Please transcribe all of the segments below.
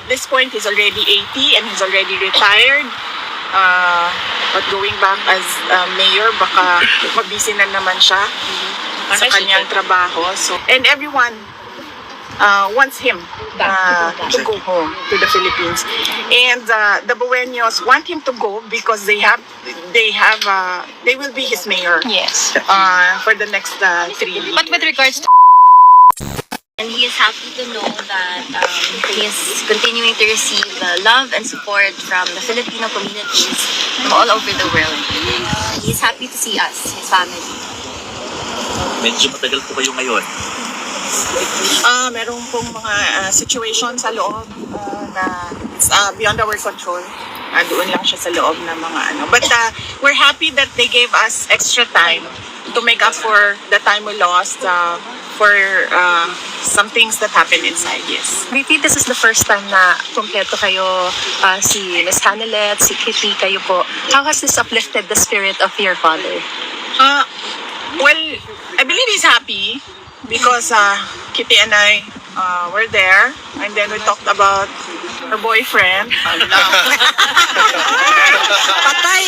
this point, he's already 80 and he's already retired. But going back as mayor, baka mabisi na naman siya sa kanyang trabaho. So, and everyone wants him to go home to the Philippines. And the Buenos want him to go because they will be his mayor. Yes. For the next 3 years. But with regards to And he is happy to know that he is continuing to receive love and support from the Filipino communities from all over the world. He is happy to see us, his family. Medyo matagal po kayo ngayon. Meron pong mga situation sa loob na it's beyond our control. Doon lang siya sa loob ng mga ano. But we're happy that they gave us extra time to make up for the time we lost for some things that happened inside, yes. VP, this is the first time na kumpleto kayo, si Ms. Hanelet, si Kitty, kayo po. How has this uplifted the spirit of your father? Well, I believe he's happy because Kitty and I were there, and then we talked about her boyfriend. Patay!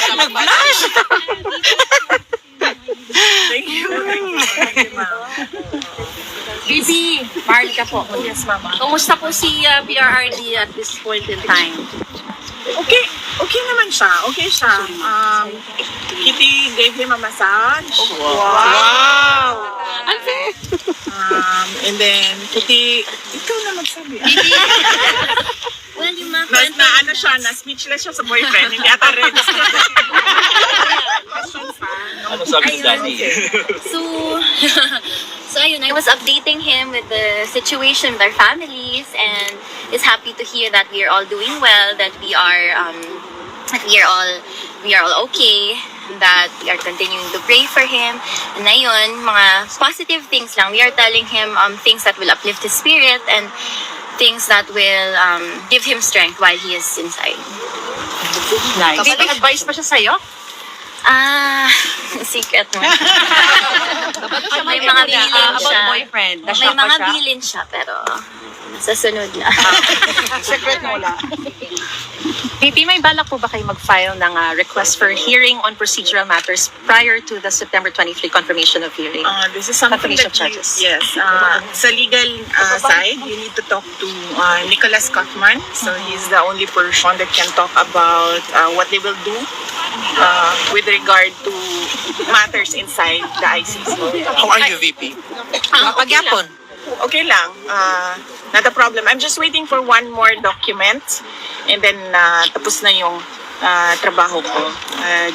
Nag-blush! Thank you. Thank you, ma'am. Bibi, Marlica po. Yes, mama. Kumusta po si PRRD at this point in time? Okay naman siya. Okay siya. Kitty gave him a massage. Wow! Unfair! And then, Kitty, ikaw na magsabi. Well, yung mga Na ano siya, na speechless siya sa boyfriend. Hindi ata ready. Questions pa. Ano sabi ni Daddy? So ayun, I was updating him with the situation with our families, and is happy to hear that we are all doing well, that we are all okay, that we are continuing to pray for him. And ayun, mga positive things lang. We are telling him things that will uplift his spirit and things that will give him strength while he is inside. Nice. May advice pa siya sa'yo? Secret mo. May mga bilin About siya. boyfriend. May mga bilin siya, pero sa sunod na. Secret mo lang. VP, may balak po ba kayo mag-file ng request for hearing on procedural matters prior to the September 23 confirmation of hearing? This is something Confirmation that of charges. yes, sa legal side, you need to talk to Nicholas Kaufman. So he's the only person that can talk about what they will do with regard to matters inside the ICC. How are you, VP? Okay lang. Not a problem. I'm just waiting for one more document and then tapos na yung trabaho ko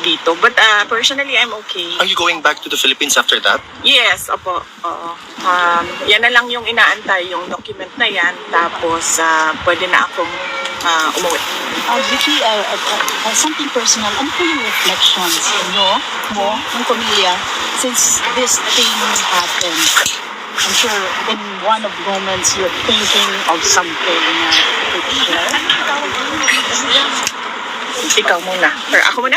dito. But personally, I'm okay. Are you going back to the Philippines after that? Yes, opo. Oo. Yan na lang yung inaantay, yung document na yan. Tapos, pwede na akong umuwi. Vicky, something personal. Ano po yung reflections mo, ng pamilya, since this thing happened? I'm sure in one of the moments you're thinking of something na could share. Ikaw muna. Or ako muna?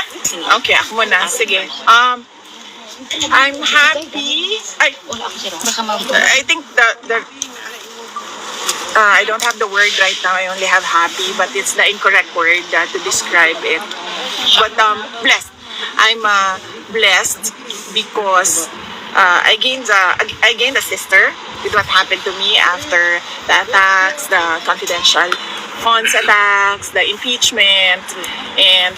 Okay, ako muna. Sige. I'm happy. I think the I don't have the word right now. I only have happy, but it's the incorrect word to describe it. But blessed. I'm blessed because I gained a sister with what happened to me after the attacks, the confidential funds attacks, the impeachment, and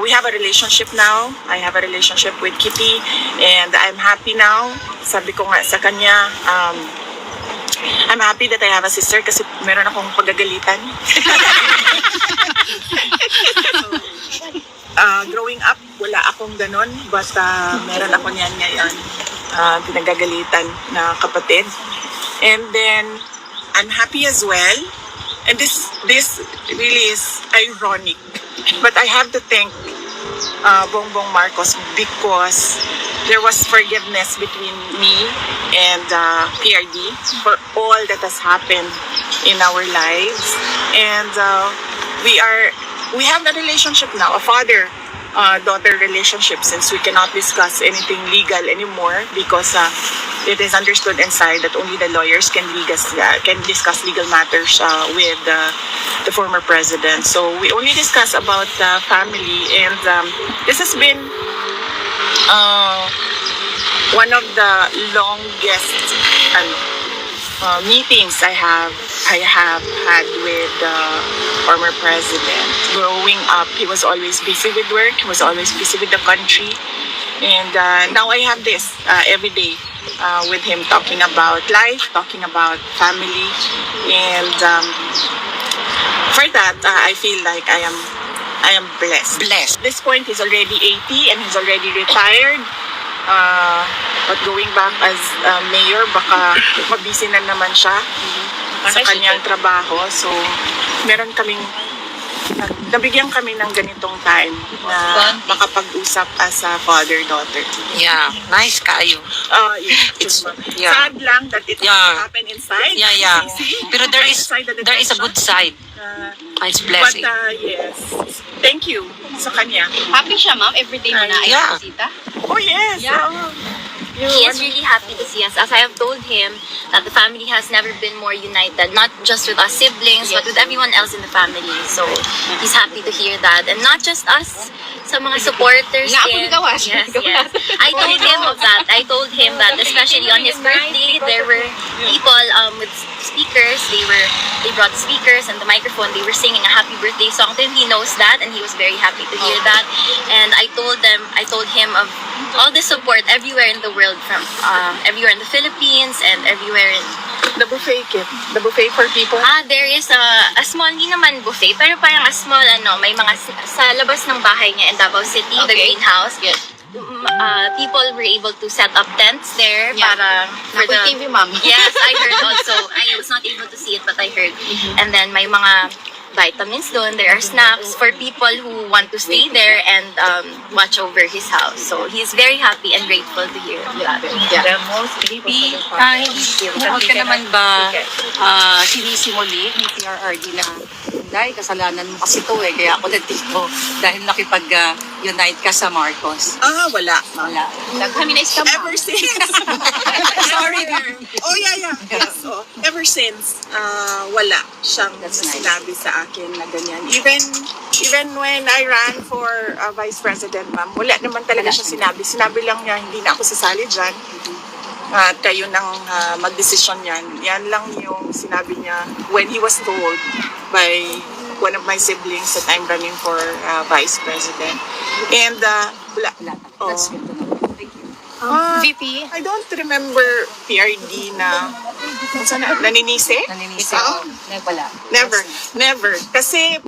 we have a relationship now. I have a relationship with Kitty, and I'm happy now. Sabi ko nga sa kanya, I'm happy that I have a sister kasi meron akong pagagalitan. Growing up, wala akong ganun, but meron ako niyan ngayon. Pinagagalitan na kapatid. And then, I'm happy as well. And this really is ironic. But I have to thank Bongbong Marcos because there was forgiveness between me and PRD for all that has happened in our lives. And we have a relationship now, a father daughter relationship, since we cannot discuss anything legal anymore because it is understood inside that only the lawyers can discuss legal matters with the former president. So we only discuss about family, and this has been one of the longest meetings I have had with the former president. Growing up, he was always busy with work. He was always busy with the country, and now I have this every day with him, talking about life, talking about family, and for that I feel like I am blessed. At this point, he's already 80 and he's already retired. But going back as mayor, baka mabisi na naman siya sa kanyang trabaho. So, meron kaming, nabigyan kami ng ganitong time na makapag-usap as a father-daughter. Yeah, nice kayo. Yeah. Sad lang that it Yeah. happened inside. Yeah. See? Pero there is a good side. It's blessing. But yes, thank you sa kanya. Happy siya, ma'am? Everyday mo na ay Yeah. bisita? Oh yes. Yeah. He is really happy to see us. As I have told him, that the family has never been more united, not just with us siblings, but with everyone else in the family. So, he's happy to hear that. And not just us, sa mga supporters Nga ako din. ligawas. Yes. I told him of that. I told him that especially on his birthday, there were people with speakers. They brought speakers and the microphone. They were singing a happy birthday song to him. He knows that, and he was very happy to hear that. And I told him of all the support everywhere in the world, from everywhere in the Philippines and everywhere in The buffet kit. The buffet for people. there is a small, hindi naman buffet, pero parang a small, may mga sa labas ng bahay niya in Davao City, the Okay. greenhouse. Yes. People were able to set up tents there Yeah. para for Nakoy TV, ma'am. Yes, I heard also. I was not able to see it, but I heard. And then may mga vitamins doon. There are snacks for people who want to stay there and watch over his house. So he's very happy and grateful to hear that. Yeah. Hindi, huwag ka naman ba sinisimuli ni PRRD na dahil kasalanan mo kasi to kaya ako nandito dahil nakipag-unite ka sa Marcos. Wala. Wala. Naghaminay ka, ma'am. Ever since. Sorry. Oh, yeah. Yes. Oh, ever since, wala siyang That's nice. sinabi sa akin na ganyan. Even when I ran for Vice President, ma'am, wala naman talaga siya sinabi. Sinabi lang niya, hindi na ako sasali dyan. At kayo nang magdesisyon yan. Yan lang yung sinabi niya when he was told by one of my siblings that I'm running for Vice President. And wala. Wala. Oh. That's good to know. Thank you. VP, I don't remember PRD na naninisi. Naninisi Oo. Wala. Never. Kasi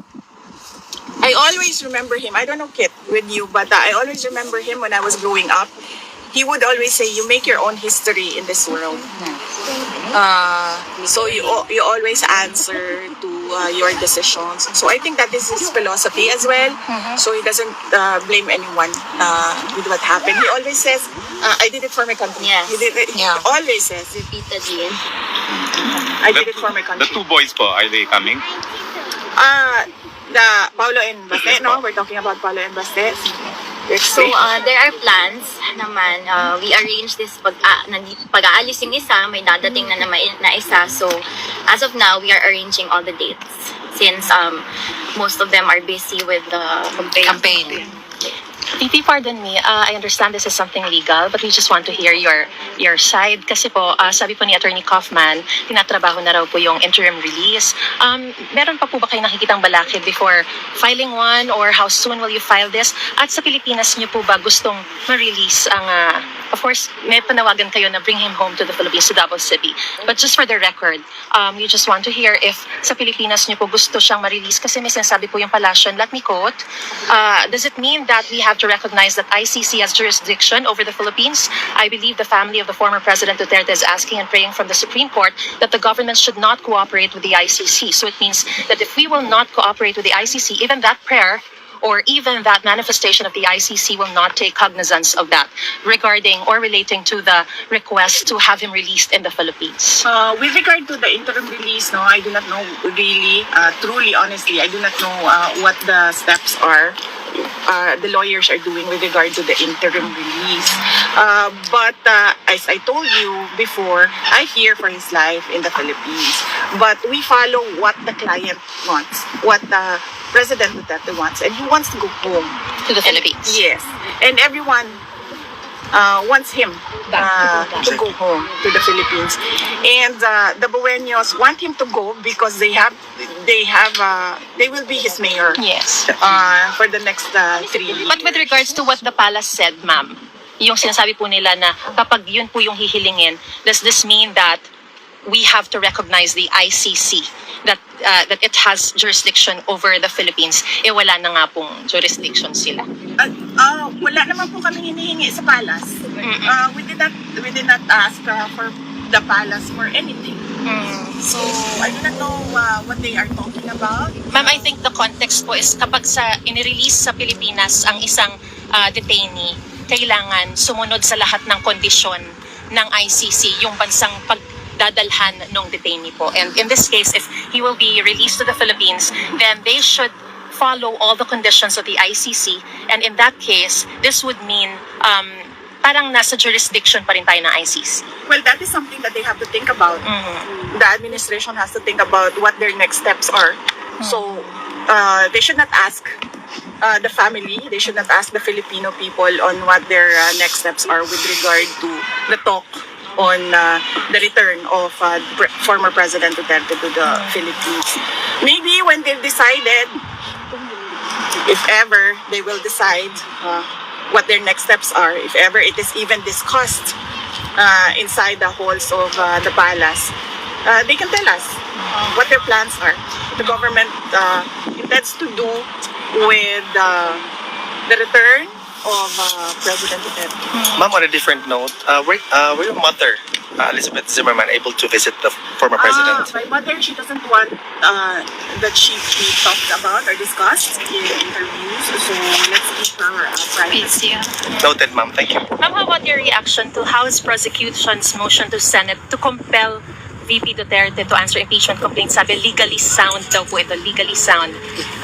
I always remember him. I don't know, Kit, with you, but I always remember him when I was growing up. He would always say, you make your own history in this world. So you always answer to your decisions. So I think that is his philosophy as well. So he doesn't blame anyone with what happened. He always says, I did it for my country. Yes. He Yeah. always says, Repeatedly. I did it for my The country. two boys po, are they coming? The Paulo and Baste, no? We're talking about Paulo and Baste. So, there are plans naman. We arrange this pag-aalis yung isa, may dadating na naman na isa. So, as of now, we are arranging all the dates since most of them are busy with the Campaign. VP, pardon me. I understand this is something legal, but we just want to hear your side. Kasi po, sabi po ni Attorney Kaufman, tinatrabaho na raw po yung interim release. Meron pa po ba kayo nakikitang balakid before filing one, or how soon will you file this? At sa Pilipinas niyo po ba gustong ma-release ang, of course, may panawagan kayo na bring him home to the Philippines, to Davao City. But just for the record, we just want to hear if sa Pilipinas niyo po gusto siyang ma-release, kasi may sinasabi po yung palasyon. Let me quote, does it mean that we have to recognize that ICC has jurisdiction over the Philippines? I believe the family of the former President Duterte is asking and praying from the Supreme Court that the government should not cooperate with the ICC. So it means that if we will not cooperate with the ICC, even that prayer or even that manifestation of the ICC will not take cognizance of that regarding or relating to the request to have him released in the Philippines. With regard to the interim release, no, I do not know really, truly, honestly, I do not know what the steps are the lawyers are doing with regard to the interim release. But as I told you before, I fear for his life in the Philippines. But we follow what the client wants, what President Duterte wants, and he wants to go home. To the Philippines. Yes, and everyone wants him to go home to the Philippines, and the Buenos want him to go because they will be his mayor Yes. for the next 3 years. But with regards to what the palace said, ma'am, yung sinasabi po nila na kapag yun po yung hihilingin, does this mean that we have to recognize the ICC, that it has jurisdiction over the Philippines? Wala na nga pong jurisdiction sila. Wala naman po kami hinihingi sa palace. We did not ask for the palace for anything. So I do not know what they are talking about. Ma'am, I think the context po is kapag inirelease sa Pilipinas ang isang detainee, kailangan sumunod sa lahat ng kondisyon ng ICC, yung bansang pagdadalhan ng detainee po. And in this case, if he will be released to the Philippines, then they should follow all the conditions of the ICC. And in that case, this would mean parang nasa jurisdiction pa rin tayo ng ICC. Well, that is something that they have to think about. The administration has to think about what their next steps are. So they should not ask the family, they should not ask the Filipino people on what their next steps are with regard to the talk on the return of former President Duterte to the Philippines. Maybe when they've decided, if ever they will decide what their next steps are, if ever it is even discussed inside the halls of the palace, they can tell us what their plans are. The government intends to do with the return of President Duterte. Ma'am, on a different note, were your mother, Elizabeth Zimmerman, able to visit the former president? My mother, she doesn't want that she be talked about or discussed in interviews, so let's keep her private. Noted, ma'am. Thank you. Ma'am, how about your reaction to House prosecution's motion to Senate to compel VP Duterte to answer impeachment complaints? Sabi, legally sound daw po ito, legally sound.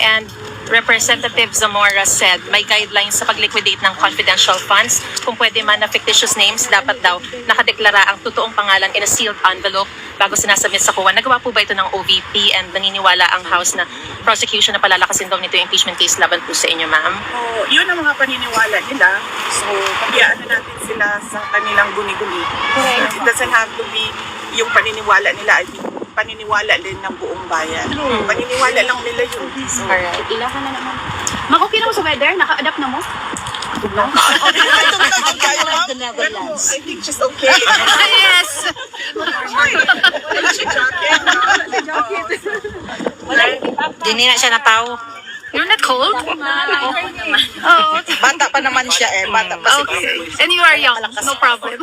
And Representative Zamora said may guidelines sa pag-liquidate ng confidential funds. Kung pwede man na fictitious names, dapat daw nakadeklara ang totoong pangalan in a sealed envelope bago sinasubmit sa COA. Nagawa po ba ito ng OVP and naniniwala ang House na prosecution na palalakasin daw nito yung impeachment case laban po sa inyo, ma'am? So, yun ang mga paniniwala nila. So, pagyaan na natin sila sa kanilang guni-guni. It doesn't have to be yung paniniwala nila, I think paniniwala din ng buong bayan. Paniniwala lang nila yun. So, Ilahan na naman. Ma'am, okay na mo sa weather? Naka-adapt na mo? The Netherlands. I think she's okay. Yes! Dini na siya na tao. You're not cold? Oh, Bata pa naman siya bata pa okay. And you are young, no problem.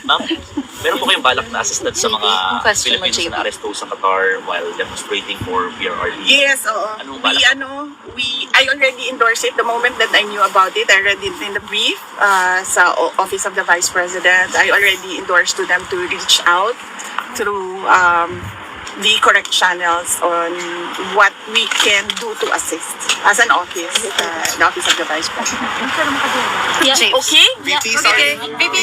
Ma'am, meron po kayong balak na assistant sa mga Question mo, Filipinos JB. na aresto sa Qatar while demonstrating for PRRD? Yes, oo. Anong We, balak? I already endorsed it the moment that I knew about it. I read it in the brief sa Office of the Vice President. I already endorsed to them to reach out through the correct channels on what we can do to assist as an office, the Office of the Vice President. Okay? VP, sorry. VP,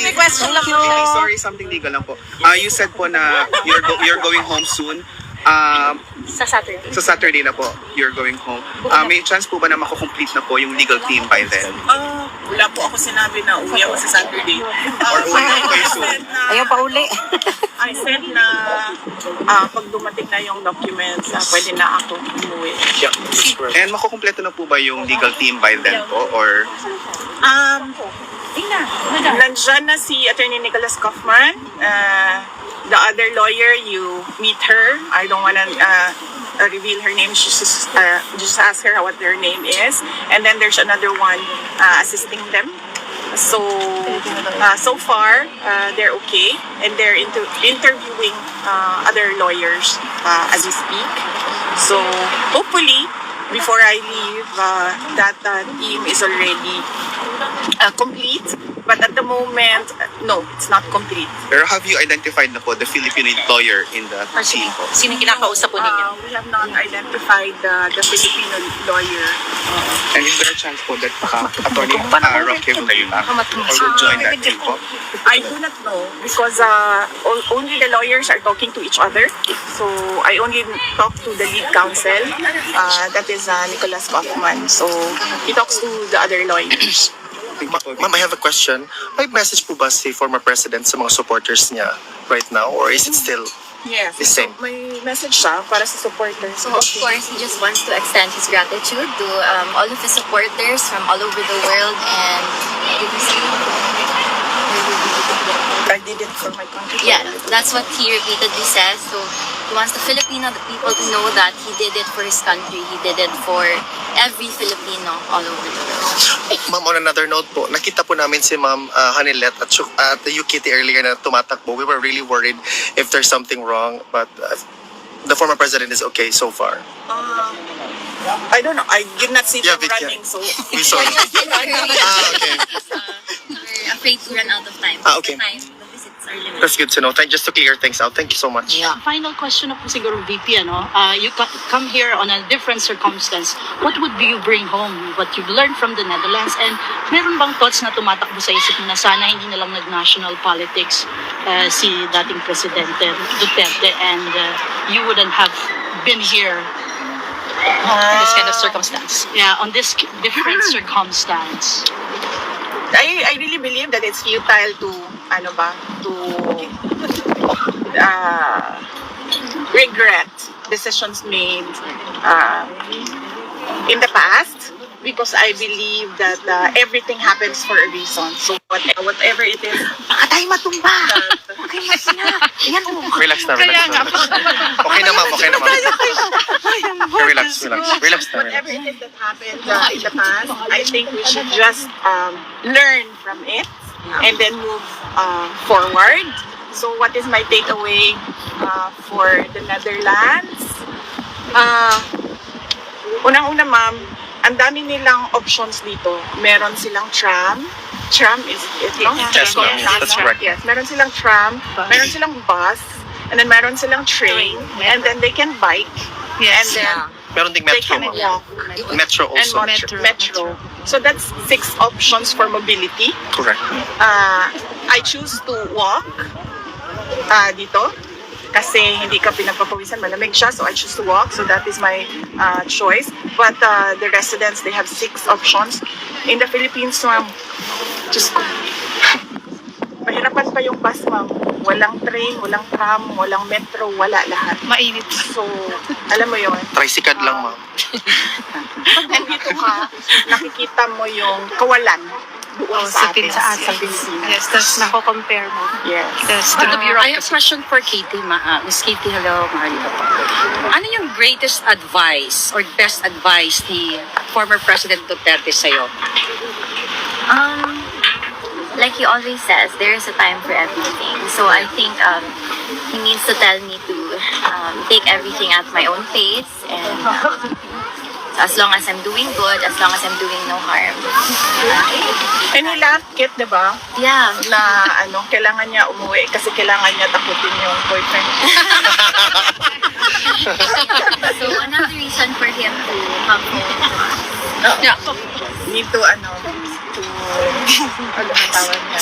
may question lang po. VP, sorry, something legal lang po. You said po na you're going home soon. Sa Saturday. Sa Saturday na po, you're going home. May chance po ba na makukomplete na po yung legal team by then? Wala po ako sinabi na uwi ako sa Saturday. Or uwi ako kayo soon? Ayaw pa uli. I said na pag dumating na yung documents, pwede na ako umuwi. Yeah. And makukompleto na po ba yung legal team by then po? Or Nandyan na si Attorney Nicholas Kaufman. The other lawyer, you meet her. I don't wanna reveal her name. Just ask her what their name is. And then there's another one assisting them. So far, they're okay. And they're interviewing other lawyers as we speak. So hopefully, before I leave, that team is already complete. But at the moment, no, it's not complete. Pero have you identified na po the Filipino lawyer in the team po? Sinong kinakausap po ninyo? We have not identified the Filipino lawyer. And is there a chance po that Attorney Roque will join that team po? I do not know because only the lawyers are talking to each other. So I only talk to the lead counsel, that is Nicholas Kaufman. So he talks to the other lawyers. Ma'am, I have a question. May message po ba si former president sa mga supporters niya right now? Or is it still Yes. the same? May message siya para sa supporters. So of course, he just wants to extend his gratitude to all of his supporters from all over the world, and I did it for my country. yeah, that's what he repeatedly says. So he wants the people to know that he did it for his country. He did it for every Filipino all over the world. Ma'am, on another note po, nakita po namin si Ma'am Hanilet at the UKT earlier na tumatakbo. We were really worried if there's something wrong, but the former president is okay so far. I don't know. I did not see Yeah, them Vicky. running, so We saw it. Okay. We're afraid to run out of time. Okay. The visits are limited. That's good to know. Just to clear things out. Thank you so much. Final question na po siguro, VP, ano? You come here on a different circumstance. What would you bring home? What you've learned from the Netherlands? And meron bang thoughts na tumatakbo sa isip mo na sana hindi na lang nag-national politics si dating Presidente Duterte and you wouldn't have been here In this kind of circumstance. on this different circumstance? I really believe that it's futile to regret decisions made in the past, because I believe that everything happens for a reason. So whatever it is, baka tayo matumba. Relax na, relax na. Okay na, ma'am. Okay na, ma'am. Okay, relax na. Whatever it is that happened in the past, I think we should just learn from it and then move forward. So what is my takeaway for the Netherlands? Unang-una, ma'am, ang dami nilang options dito. Meron silang tram. Tram is it, no? Yes, ma'am. That's correct. Yes, meron silang tram, meron silang bus, and then meron silang train, and then they can bike, and then Meron ding they metro, can ma'am. walk. Metro And also. metro. So that's 6 options for mobility. Correct. I choose to walk dito kasi hindi ka pinagpapawisan, malamig siya, so I choose to walk. So that is my choice. But the residents, they have 6 options. In the Philippines, ma'am, just mahirapan pa yung bus, ma'am. Walang train, walang tram, walang metro, wala lahat. Mainit. So, alam mo yon. Tricycad lang, ma'am. Pag nandito ka, nakikita mo yung kawalan doon sa atin. Sa Pilipinas. Yes, tapos nako-compare mo. Yes. That's I have a question for Katie, Miss Katie, hello, Maharlika po. Ano yung greatest advice or best advice ni former President Duterte sa'yo? Like he always says, there is a time for everything. So I think he needs to tell me to take everything at my own pace, and as long as I'm doing good, as long as I'm doing no harm. And he laughed, Kit, di ba? Yeah. Na kailangan niya umuwi kasi kailangan niya takutin yung boyfriend. So another reason for him to come home. Need to, ano ang tawag niya?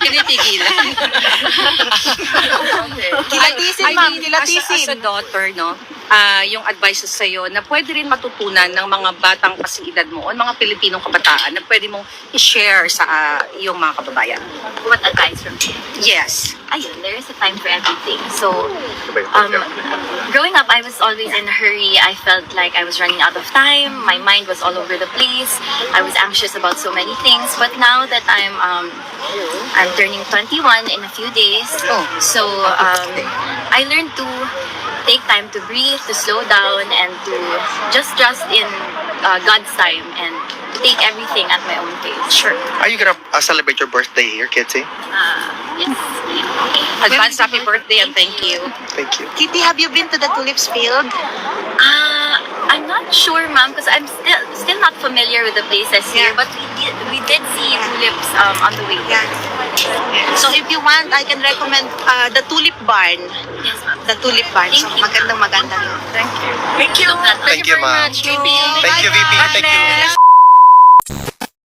Pinitigilan. Kilatisin, ma'am, kilatisin. As a daughter, no, yung advice sa'yo na pwede rin matutunan ng mga batang kasing edad mo o mga Pilipinong kabataan na pwede mong i-share sa iyong mga kababayan. What advice from him? Yes. Ayun, there is a time for everything. So, growing up, I was always in a hurry. I felt like I was running out of time. My mind was all over the place. I was anxious about so many things. But now that I'm turning 21 in a few days, so I learned to take time to breathe, to slow down, and to just trust in God's time and to take everything at my own pace. Sure. Are you gonna celebrate your birthday here, Kitty? Yes. Advance happy birthday and thank you. Thank you. Kitty, have you been to the Tulips Field? I'm not sure, ma'am, because I'm still not familiar with the places here. But we did see tulips on the way there. So if you want, I can recommend the Tulip Barn. Yes, ma'am. The Tulip Barn. So Thank you. magandang yun. Thank you. Thank you, ma'am. Thank you, VP. Thank you.